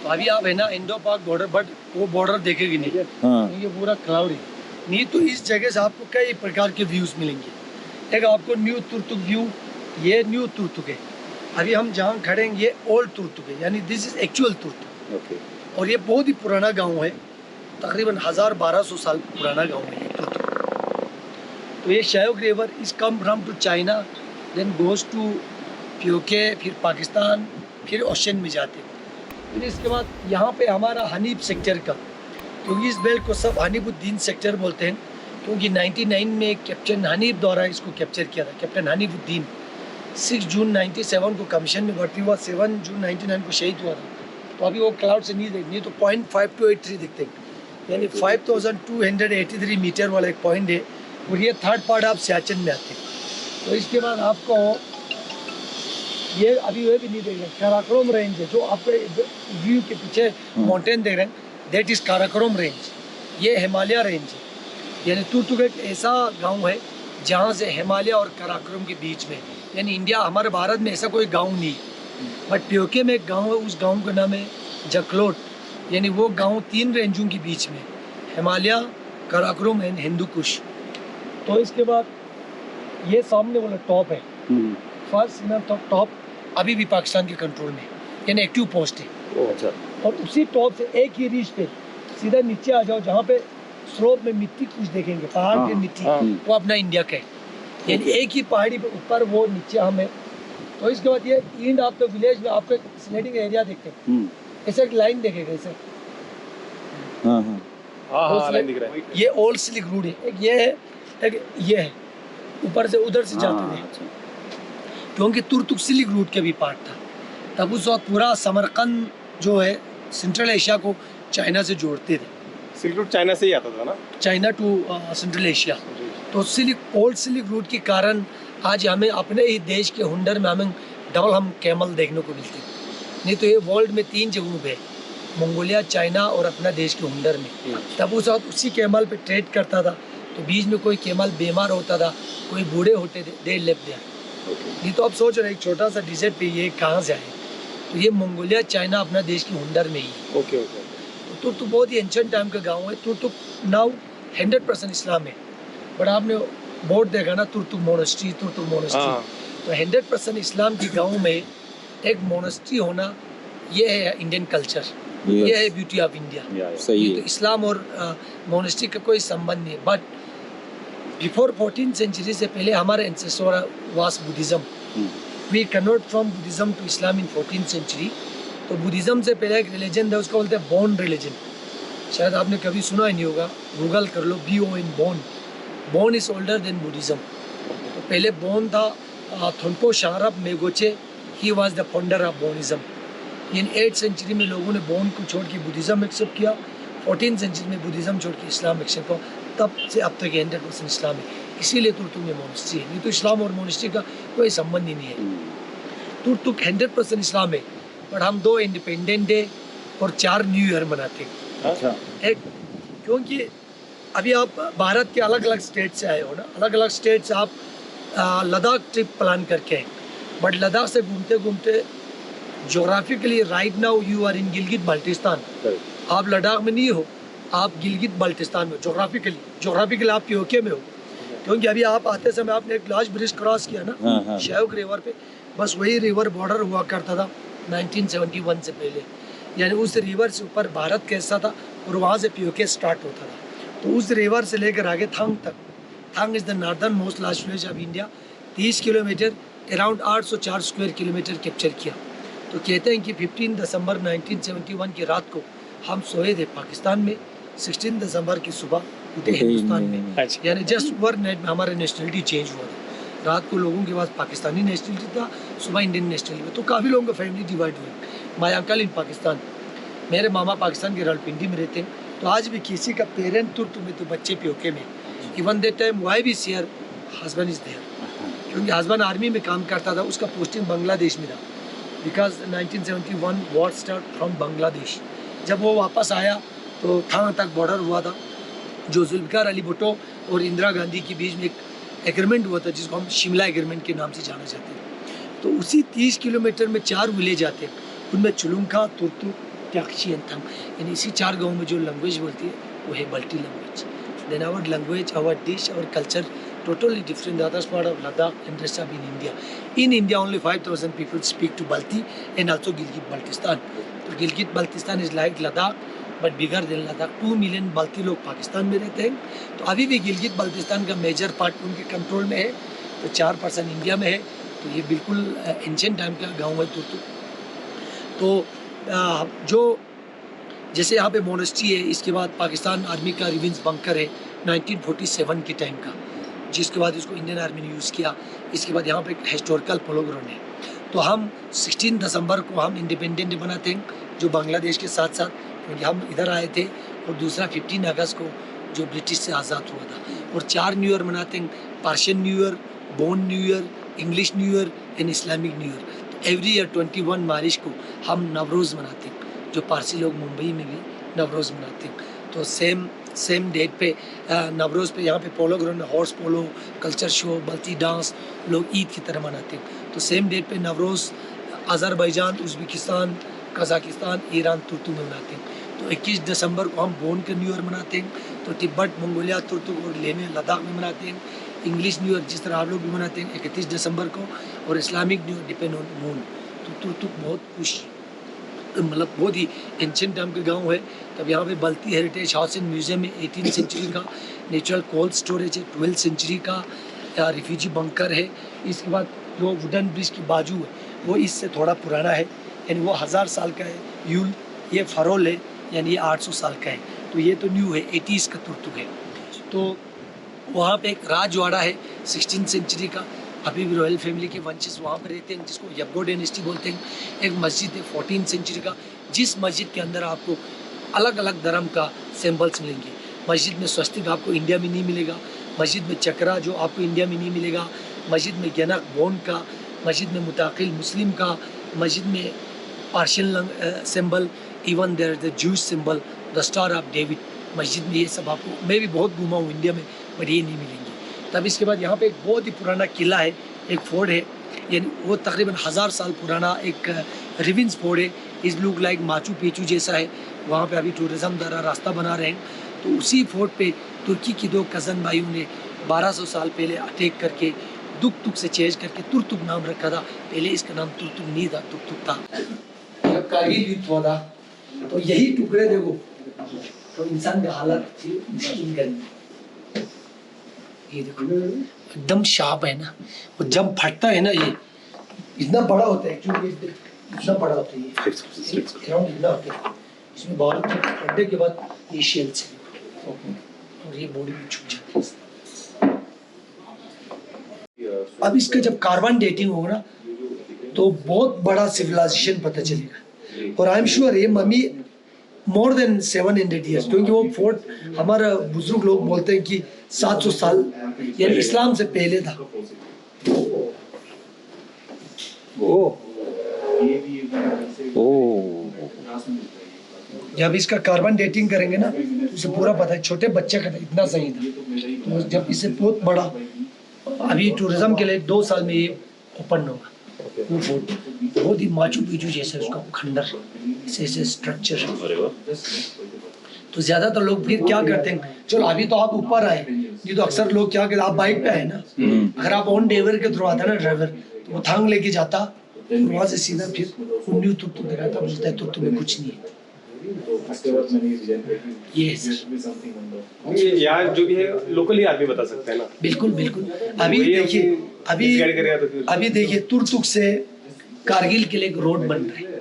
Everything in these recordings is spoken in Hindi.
तो अभी आप है ना इंडो पाक बॉर्डर, बट वो बॉर्डर देखेगी नहीं। हाँ। ये पूरा क्लाउड है। नहीं तो इस जगह से आपको कई प्रकार के व्यूज़ मिलेंगे। एक आपको न्यू तुर्तुक व्यू, ये न्यू तुर्तुक है। अभी हम जहाँ खड़े हैं ये ओल्ड तुर्तुक है, यानी this is actual Turtuk. Okay. और ये बहुत ही पुराना गांव है, तकरीबन 1000-1200 साल पुराना गांव है ये तुर्तुक। तो ये Shyok river is come from to China, then goes to POK, फिर पाकिस्तान, फिर ओशन में जाते। फिर इसके बाद यहाँ पे हमारा हनीफ सेक्टर का, क्योंकि इस बेल्ट को सब हनीफुद्दीन सेक्टर बोलते हैं, क्योंकि 99 में कैप्टन हनीफ द्वारा इसको कैप्चर किया था। कैप्टन हनीफुद्दीन 6 जून 97 को कमीशन में भर्ती हुआ, 7 जून 99 को शहीद हुआ था। तो अभी वो क्लाउड से नहीं देखनी, तो 0.5283 दिखते हैं, यानी 5283 मीटर वाला एक पॉइंट है। और ये थर्ड पार्ट आप सियाचिन में आते हैं। तो इसके बाद आपको ये अभी भी नहीं देख रहे, काराकोरम रेंज है जो आपके व्यू के पीछे माउंटेन देख रहे हैं, दैट इज़ काराकोरम रेंज। ये हिमालय रेंज है, यानी तुर्तुक एक ऐसा गांव है जहाँ से हिमालय और काराकोरम के बीच में, यानी इंडिया, हमारे भारत में ऐसा कोई गांव नहीं है। बट पीओके में एक गांव है, उस गांव का नाम है जकलोट, यानी वो गांव 3 रेंजों के बीच में, हिमालय, काराकोरम एंड हिंदू कुश। तो इसके बाद ये सामने वाला टॉप है, फर्स्ट सीना टॉप अभी भी पाकिस्तान के कंट्रोल में, यानी एक्टिव पोस्ट है। अच्छा। और उसी टॉप से एक ही रीच पे सीधा नीचे आ जाओ, जहाँ पे स्लोप में मिट्टी कुछ देखेंगे, पहाड़ की मिट्टी, वो अपना इंडिया का है, यानी एक ही पहाड़ी पे ऊपर, वो नीचे हम है। तो इसके बाद ये इंड आप तो विलेज में आपको स्लेडिंग एरिया देखते हैं, ऐसे एक लाइन देखेगा ऐसे, लाइन दिख रहा है। ये ओल्ड सिल्क रूट है, एक ये है, एक ये है, ऊपर से उधर से जाते थे, क्योंकि तुर्तुक सिल्क रूट के भी पार्ट था। तब उस वक्त पूरा समरकंद जो है सेंट्रल एशिया को चाइना से जोड़ते थे। सिल्क रूट चाइना से ही आता था ना, चाइना टू सेंट्रल एशिया। तो ओल्ड सिल्क रूट के कारण आज हमें अपने ही देश के हुंडर में हमें डबल हम कैमल देखने को मिलते हैं। नहीं तो ये वर्ल्ड में 3 जगहों पे, मंगोलिया, चाइना और अपना देश के हुंडर में। तब उस वक्त उसी कैमल पे ट्रेड करता था, तो बीच में कोई कैमल बीमार होता था, कोई बूढ़े होते थे, दे लेफ्ट दिया। नहीं तो अब सोच रहे एक छोटा सा डिजर्ट पे ये कहाँ से आए, तो ये मंगोलिया, चाइना अपना देश के हुंडर में ही है। Okay okay. तुर्तुक बहुत ही एंशिएंट टाइम का गांव है। तुर्तुक नाउ 100% इस्लाम है, बट आपने बोर्ड देखा ना, तुर्तुक मोनेस्ट्री, तुर्तुक मोनेस्ट्री। तो 100% इस्लाम के गांव में एक मोनेस्ट्री होना, ये है इंडियन कल्चर, ये है ब्यूटी ऑफ इंडिया। सही तो इस्लाम और मोनेस्ट्री का कोई संबंध नहीं है। बट बिफोर 14th सेंचुरी से पहले हमारे ancestor was Buddhism. We convert from Buddhism to Islam in 14th century. तो बुद्धिज्म से पहले एक रिलीजन था, उसको बोलते हैं बोन रिलीजन। शायद आपने कभी सुना ही नहीं होगा, गूगल कर लो, BON, Bon. Bon is older than Buddhism. तो पहले बोन था, Thonpo Shangrap Megoche, he was the founder of Bonism. In 8th century में लोगों ने बोन को छोड़ के बुद्धिज्म एक्सेप्ट किया, 14th सेंचुरी में बुद्धिज्म छोड़ के इस्लाम एक्सेप्ट किया, तब से अब तक 100% इस्लाम है। इसीलिए तुर्तुक में मोनेस्ट्री है, नहीं तो इस्लाम और मोनेस्ट्री का कोई संबंध ही नहीं है। तुर्तुक 100% इस्लाम है, पर हम 2 इंडिपेंडेंट डे और 4 न्यू ईयर मनाते हैं। अच्छा। एक, क्योंकि अभी आप भारत के अलग अलग स्टेट से आए हो ना, अलग अलग स्टेट से आप लद्दाख ट्रिप प्लान करके हैं, बट लद्दाख से घूमते घूमते geographically right now you are in Gilgit Baltistan. आप लद्दाख में नहीं हो, आप गिलगित बाल्टिस्तान में। जोग्राफिकली आप पीओके में हो, क्योंकि अभी आप आते समय आपने एक लार्ज ब्रिज क्रॉस किया ना शायोक रिवर पे, बस वही रिवर बॉर्डर हुआ करता था 1971 से पहले, यानी उस रिवर से ऊपर भारत कैसा था और वहाँ से पीओके स्टार्ट होता था। तो उस रिवर से लेकर आगे थांग तक, Thang is the northernmost large village of India, 30 kilometre, around 804 square kilometre capture किया। तो कहते हैं कि 15 दिसंबर 1971 की रात को हम सोए थे पाकिस्तान में, 16 दिसंबर की सुबह उठे हिंदुस्तान में, यानी जस्ट ओवरनाइट में हमारा नेशनलिटी चेंज हुआ था। रात को लोगों के पास पाकिस्तानी नेशनलिटी था, सुबह इंडियन नेशनलिटी में। तो काफ़ी लोगों का फैमिली डिवाइड हुआ। माय अंकल इन पाकिस्तान, मेरे मामा पाकिस्तान के रावलपिंडी में रहते हैं। तो आज भी किसी का पेरेंट तुर्तुक में तो बच्चे पीओके में। इवन दैट टाइम वाई भी शेयर हस्बैंड इज़ देयर, क्योंकि हस्बैंड आर्मी में काम करता था, उसका पोस्टिंग बांग्लादेश में था, because 1971 war start from Bangladesh. जब वो वापस आया तो थांग तक बॉर्डर हुआ था, जो जुल्फ़िकार अली भुट्टो और इंदिरा गांधी के बीच में एक एग्रीमेंट हुआ था, जिसको हम शिमला एग्रीमेंट के नाम से जाना जाते हैं। तो उसी 30 किलोमीटर में 4 विलेज आते हैं, उनमें चुलुंखा, तुर्तुक, ट्याक्ची एंड थंग, यानी इसी 4 गाँव में जो लैंग्वेज बोलती है वो है बल्टी language. Then our language, our dish, our culture totally different. The other part of Ladakh and rest of in India. In India, only 5,000 people speak to Balti and also Gilgit-Baltistan. So Gilgit-Baltistan is like Ladakh, but bigger than Ladakh. 2 million Balti लोग पाकिस्तान में रहते हैं. तो अभी भी गिलगित-बाल्टिस्तान का मेजर पार्ट उनके कंट्रोल में है. तो 4% इंडिया में है. तो ये बिल्कुल एंशिएंट टाइम का गाँव है तुर्तुक. तो जो जैसे यहाँ पे मोनेस्ट्री है, इसके बाद पाकिस्तान आर्मी का रिवेंज बंकर है 1947 के टाइम का, जिसके बाद इसको इंडियन आर्मी ने यूज़ किया. इसके बाद यहाँ पे एक हिस्टोरिकल पोलो ग्राउंड है. तो हम 16 दिसंबर को हम इंडिपेंडेंट डे मनाते हैं, जो बांग्लादेश के साथ साथ, क्योंकि हम इधर आए थे. और दूसरा 15 अगस्त को जो ब्रिटिश से आज़ाद हुआ था. और 4 न्यू ईयर मनाते हैं, Persian new year, bone new year, English new year and Islamic new year. तो एवरी ईयर 21 मार्च को हम नवरोज़ मनाते हैं, जो पारसी लोग मुंबई में भी नवरोज़ मनाते हैं. तो सेम डेट पे नवरोज़ पे यहाँ पे पोलो ग्राउंड में हॉर्स पोलो, कल्चर शो, बल्ती डांस लोग ईद की तरह मनाते हैं. तो सेम डेट पे Navroz Azerbaijan, Uzbekistan, Kazakhstan, Iran, Turtuk में मनाते हैं. तो 21 दिसंबर को हम बोन का न्यू ईयर मनाते हैं. तो तिब्बत, मंगोलिया, तुर्तुक और लेह में, लद्दाख में मनाते हैं. इंग्लिश न्यू ईयर जिस तरह आप लोग भी मनाते हैं 31 दिसंबर को. और Islamic new year depend on moon. तो तुर्तुक बहुत खुश, मतलब बहुत ही एंशिएंट टाइम का गांव है. तब यहाँ पे Balti heritage house and museum है 18th सेंचुरी का. नेचुरल कोल्ड स्टोरेज है 12th सेंचुरी का. रिफ्यूजी बंकर है. इसके बाद जो वुडन ब्रिज की बाजू है वो इससे थोड़ा पुराना है, यानी वो 1000 साल का है. यूल ये फरोल है, यानी ये 800 साल का है. तो ये तो न्यू है, 80s का तुर्तुक है. तो वहाँ पे एक राजवाड़ा है 16th सेंचुरी का. अभी भी रॉयल फैमिली के वंशज वहाँ पर रहते हैं, जिसको यब्गो डायनेस्टी बोलते हैं. एक मस्जिद है 14th सेंचुरी का, जिस मस्जिद के अंदर आपको अलग अलग धर्म का सिंबल्स मिलेंगे. मस्जिद में स्वस्तिक आपको इंडिया में नहीं मिलेगा. मस्जिद में चक्रा जो आपको इंडिया में नहीं मिलेगा. मस्जिद में गनक बोन का, मस्जिद में मुताकिल मुस्लिम का, मस्जिद में Persian symbol, even there the Jews symbol, the star of David. मस्जिद में ये सब आपको, मैं भी बहुत घूमा हूँ इंडिया में, बट ये नहीं मिलेंगे. तब इसके बाद यहाँ पे एक बहुत ही पुराना किला है, एक फोर्ट है, यानी वो तकरीबन 1000 साल पुराना एक रिवेंज फोर्ट है. इस लुक लाइक माचू पिचू जैसा है. वहाँ पे अभी टूरिज़्म द्वारा रास्ता बना रहे हैं. तो उसी फोर्ट पे तुर्की की 2 कज़न भाइयों ने 1200 साल पहले अटैक करके दुक से चेंज करके तुर्तुक नाम रखा था. पहले इसका नाम तुर्तुक नहीं था, तुर्तुक था. जब कारगिल युद्ध हुआ था तो यही टुकड़े देखो, तो इंसान का हालत ये देखो एकदम शार्प है ना. और जब फटता है ना, ये इतना बड़ा होता है, एक्चुअली इतना बड़ा होता है, ये ग्राउंड इतना होता है. इसमें बहुत फटने के बाद ये शेल्स है और ये बॉडी में छुप जाती है. अब इसका जब कार्बन डेटिंग होगा ना तो बहुत बड़ा सिविलाइजेशन पता चलेगा. और आई एम श्योर ये मम्मी मोर देन 700 ईयर्स, क्योंकि वो फोर्ट हमारा बुजुर्ग लोग बोलते हैं कि 700 साल यानी इस्लाम से पहले था. जब इसका कार्बन डेटिंग करेंगे ना तो उसे पूरा पता है. छोटे बच्चे का इतना सही था. तो जब इसे बहुत बड़ा, अभी टूरिज्म के लिए 2 साल में ये ओपन होगा. वो फोर्ट बहुत ही माचू पिचू जैसे उसका खंडर ऐसे स्ट्रक्चर. तो ज्यादातर लोग फिर क्या करते हैं, चलो अभी तो आप ऊपर आए, नहीं तो अक्सर लोग क्या करते, आप बाइक पे आए ना, अगर आप ऑन ड्राइवर के थ्रू आता ना ड्राइवर, तो वो थांग लेके जाता और वहाँ से सीधा फिर न्यू तुर्तुक दिखाता, बोलता है तुर्तुक में कुछ नहीं है. ये यार जो भी है लोकली आदमी बता सकते हैं ना. बिल्कुल बिल्कुल. अभी देखिए तुर्तुक से कारगिल के लिए एक रोड बन रही है.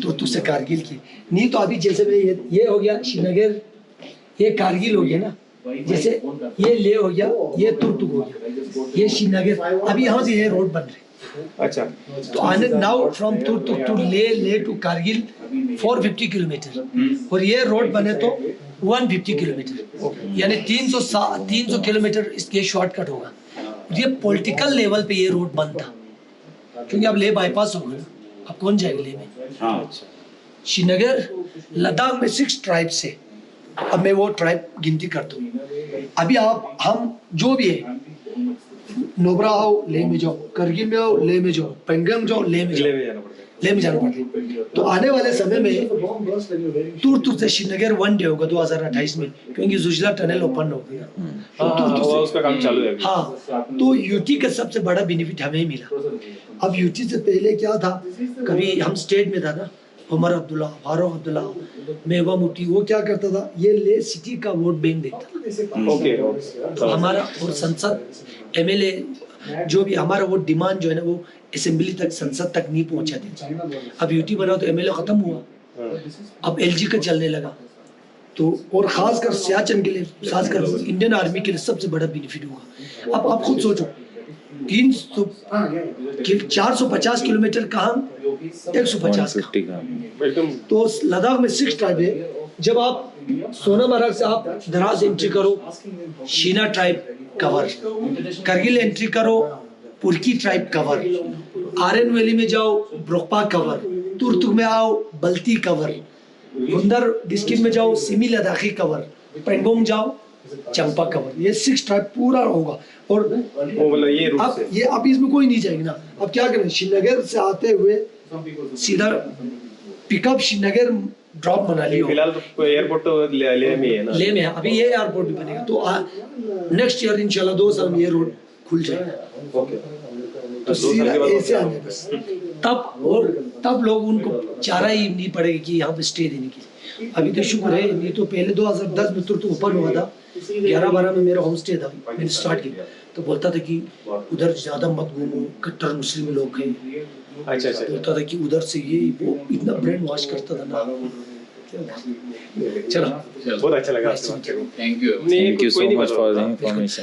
तुर्तुक से कारगिल की नहीं, तो अभी जैसे ये हो गया श्रीनगर, ये कारगिल हो गया ना, जैसे ये ले हो गया, ये तुर्तुक हो गया, ये श्रीनगर. अभी यहाँ से ये रोड बन रही. अच्छा. तो आने नाउ फ्रॉम तुर्तुक टू ले टू कारगिल 450 किलोमीटर, और ये रोड बने तो 150 किलोमीटर, यानी 300 किलोमीटर इसके शॉर्टकट होगा. ये पॉलिटिकल लेवल पे ये रोड बनता, क्योंकि अब ले बाईपास होगा ना, अब कौन जाएगा ले में. श्रीनगर लद्दाख में 6 ट्राइब्स है. अब मैं वो ट्राइब गिनती करता हूँ. अभी आप हम जो भी है, नोबरा आओ ले में जाओ, करगिल में आओ ले में जाओ, पेंगम जाओ ले में जाओ, लेह में जाना पड़ता है। तो आने वाले समय में तुर से श्रीनगर वन डे होगा 2028 में, क्योंकि जुजला टनल ओपन हो गया। हाँ, उसका काम चालू है अभी। हाँ, तो यूटी का सबसे बड़ा बेनिफिट हमें ही मिला। अब यूटी से पहले क्या था, कभी हम स्टेट में था ना, उमर अब्दुल्ला, फारूक अब्दुल्ला, मेवा मुफ्ती, वो क्या करता था, ये ले सिटी का वोट बैंक देखता था। ओके तो हमारा और संसद एमएलए जो भी हमारा वो डिमांड जो है ना, वो असेंबली तक, संसद तक नहीं पहुंचाते। अब यूटी बना तो एमएलए खत्म हुआ, अब एलजी का चलने लगा। तो और खासकर सियाचिन के लिए, खासकर इंडियन आर्मी के लिए सबसे बड़ा बेनिफिट होगा। अब आप खुद सोचो, 450 किलोमीटर कहाँ, 150 का। एकदम तो लद्दाख में 6 ट्राइब है। जब आप सोनामार्ग से आप दराज एंट्री करो, Sheena tribe cover, Kargil entry करो, पुरकी ट्राइब कवर, आरएन वैली में जाओ, ब्रोकपा कवर, तुर्तुक में आओ, बल्ती कवर, गुंदर डिस्ट्रिक्ट में जाओ, सिमी लद्दाखी कवर, पेंगोंग जाओ, चंपा कवर। ये 6 ट्राइब पूरा होगा। और वो मतलब ये रूट अब से ये अब इसमें कोई नहीं जाएगी ना। अब क्या करें, श्रीनगर से आते हुए सीधा पिकअप श्रीनगर, ड्रॉप मनाली हो। फिलहाल तो एयरपोर्ट तो ले में है ना। ले में है, अभी ये एयरपोर्ट भी बनेगा। तो नेक्स्ट ईयर इंशाल्लाह 2 साल में ये रोड खुल जाएगा। ओके, तो सीधा ऐसे आने बस। तब लोग उनको चारा ही नहीं पड़ेगा कि यहाँ पे स्टे देने की। अभी तो शुक्र है, नहीं तो पहले 2010 में तुर्क ओपन हुआ था, 11-12 में मेरा होम स्टे था, मैंने स्टार्ट किया। तो बोलता था कि उधर ज्यादा मत घूमो, कट्टर मुस्लिम लोग हैं। अच्छा अच्छा। बोलता था कि उधर से ये वो, इतना ब्रेन वॉश करता था ना। चलो, बहुत अच्छा लगा आपसे बात करके। Thank you. नहीं, Thank you कोई so नहीं much बताओ। for the information.